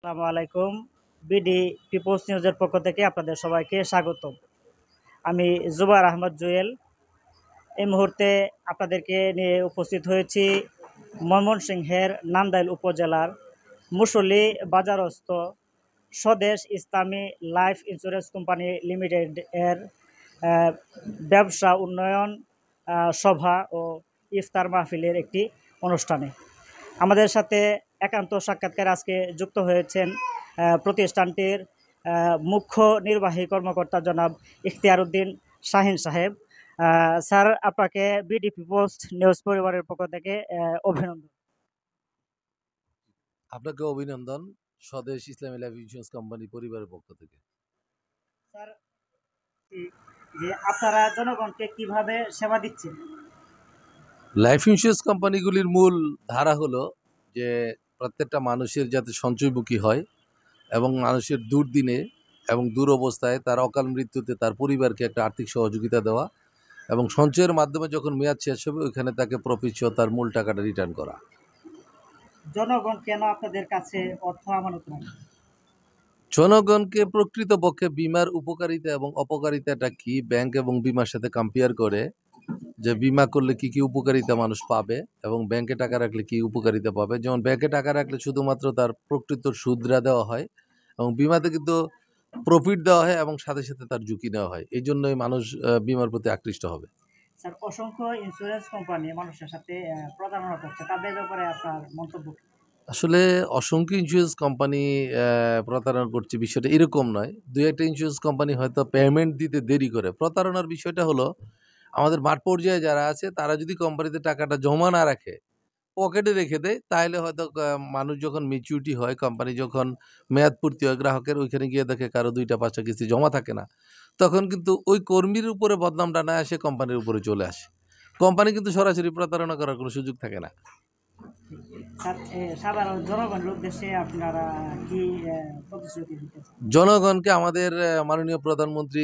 আসসালামু আলাইকুম। BD people's নিউজের পক্ষ থেকে আপনাদের সবাইকে স্বাগতম। আমি জুবায়ের আহমদ জুয়েল। এই মুহূর্তে আপনাদেরকে নিয়ে উপস্থিত হয়েছি ময়মনসিংহের নান্দাইল উপজেলার মুসল্লি বাজারস্থ স্বদেশ ইসলামী লাইফ ইন্স্যুরেন্স কোম্পানি লিমিটেড এর ব্যবসা উন্নয়ন সভা ও ইফতার মাহফিলের একটি অনুষ্ঠানে। আমাদের সাথে একান্ত সাক্ষাৎকার আজকে যুক্ত হয়েছেন প্রতিষ্ঠানটির মুখ্য নির্বাহী কর্মকর্তা জনাব ইখতিয়ার উদ্দিন শাহিন সাহেব। স্যার, আপনাকে বিডি পিপলস নিউজ পরিবারের পক্ষ থেকে অভিনন্দন। আপনাকে অভিনন্দন স্বদেশ ইসলামী লাইফ ইন্স্যুরেন্স কোম্পানি পরিবারের পক্ষ থেকে। স্যার, যে আপনারা জনগণকে কিভাবে সেবা দিচ্ছেন? লাইফ ইন্স্যুরেন্স কোম্পানিগুলির মূল ধারা হলো যে প্রত্যেকটা মানুষের যাতে সঞ্চয়মুখী হয় এবং মানুষের দুর্দিনে এবং দুরবস্থায় তার অকাল মৃত্যুতে তার পরিবারকে একটা আর্থিক সহযোগিতা দেওয়া এবং সঞ্চয়ের মাধ্যমে যখন মেয়াদ শেষ হবে ওইখানে তাকে প্রফিট সহ তার মূল টাকাটা রিটার্ন করা। জনগণ কেন আপনাদের কাছে অর্থ আমানত রাখে? জনগণকে প্রকৃতপক্ষে বিমার উপকারিতা এবং অপকারিতাটা কি ব্যাংক এবং বিমার সাথে কম্পেয়ার করে যে বিমা করলে কি কি উপকারিতা মানুষ পাবে এবং ব্যাংকে টাকা রাখলে কি উপকারিতা পাবে। যেমন ব্যাংকে টাকা রাখলে শুধুমাত্র তার প্রকৃত সুদরা দেওয়া হয় এবং বিমাতে কিন্তু প্রফিট দেওয়া হয় এবং সাথে সাথে তার ঝুঁকি নেওয়া হয়। এই জন্যই মানুষ বিমার প্রতি আকৃষ্ট হবে। স্যার, অসংখ্য ইন্স্যুরেন্স কোম্পানি মানুষের সাথে প্রতারণা করছে, তাদের ব্যাপারে আপনার মন্তব্য কি? আসলে অসংখ্য ইন্স্যুরেন্স কোম্পানি প্রতারণা করছে বিষয়টা এরকম নয়। দুই একটা ইন্স্যুরেন্স কোম্পানি হয়তো পেমেন্ট দিতে দেরি করে। প্রতারণার বিষয়টা হলো আমাদের মাঠ পর্যায়ে যারা আছে তারা যদি কোম্পানিতে টাকাটা জমা না রাখে, পকেটে রেখে দেয়, তাহলে হয়তো মানুষ যখন ম্যাচুরিটি হয়, কোম্পানি যখন মেয়াদ পূর্তি হয় গ্রাহকের, ওইখানে গিয়ে দেখে কারো ২টা ৫টা কিস্তি জমা থাকে না। তখন কিন্তু ওই কর্মীর উপরে বদনামটা না এসে কোম্পানির উপরে চলে আসে। কোম্পানি কিন্তু সরাসরি প্রতারণা করার কোনো সুযোগ থাকে না। স্যার, সাধারণ জনগণের উদ্দেশ্যে আপনারা কি প্রতিশ্রুতি দিতেছেন? জনগণকে আমাদের মাননীয় প্রধানমন্ত্রী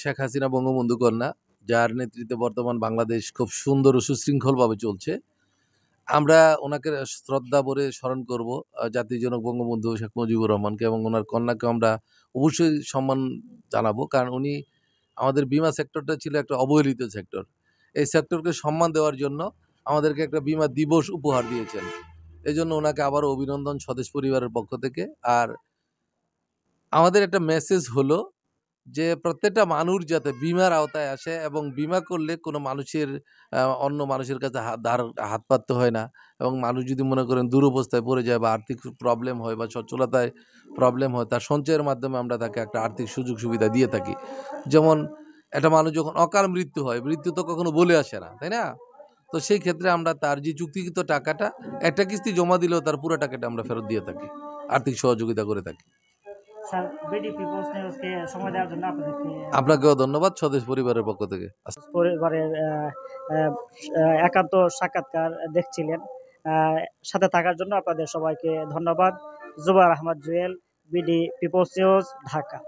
শেখ হাসিনা বঙ্গবন্ধু কন্যা, যার নেতৃত্বে বর্তমান বাংলাদেশ খুব সুন্দর ও সুশৃঙ্খলভাবে চলছে, আমরা ওনাকে শ্রদ্ধা ভরে স্মরণ করব। জাতির জনক বঙ্গবন্ধু শেখ মুজিবুর রহমানকে এবং ওনার কন্যাকে আমরা অবশ্যই সম্মান জানাবো। কারণ উনি আমাদের বিমা সেক্টরটা ছিল একটা অবহেলিত সেক্টর। এই সেক্টরকে সম্মান দেওয়ার জন্য আমাদেরকে একটা বিমা দিবস উপহার দিয়েছেন। এজন্য ওনাকে আবারও অভিনন্দন স্বদেশ পরিবারের পক্ষ থেকে। আর আমাদের একটা মেসেজ হলো যে প্রত্যেকটা মানুষ যাতে বীমার আওতায় আসে এবং বীমা করলে কোনো মানুষের অন্য মানুষের কাছে হাত পাততে হয় না এবং মানুষ যদি মনে করেন দুরবস্থায় পড়ে যায় বা আর্থিক প্রবলেম হয় বা সচ্ছলতায় প্রবলেম হয়, তার সঞ্চয়ের মাধ্যমে আমরা তাকে একটা আর্থিক সুযোগ সুবিধা দিয়ে থাকি। যেমন একটা মানুষ যখন অকাল মৃত্যু হয়, মৃত্যু তো কখনো বলে আসে না, তাই না? তো সেই ক্ষেত্রে আমরা তার যে চুক্তিকৃত টাকাটা একটা কিস্তি জমা দিলেও তার পুরো টাকাটা আমরা ফেরত দিয়ে থাকি, আর্থিক সহযোগিতা করে থাকি। স্যার, বিডি পিপলস নিউজকে সময় দেওয়ার জন্য আপনাদেরকে আপনাকেও ধন্যবাদ স্বদেশ পরিবারের পক্ষ থেকে। পরিবারের আহ, একান্ত সাক্ষাৎকার দেখছিলেন। আহ, সাথে থাকার জন্য আপনাদের সবাইকে ধন্যবাদ। Jubayer Ahmad Jewel, BD People's News, Dhaka.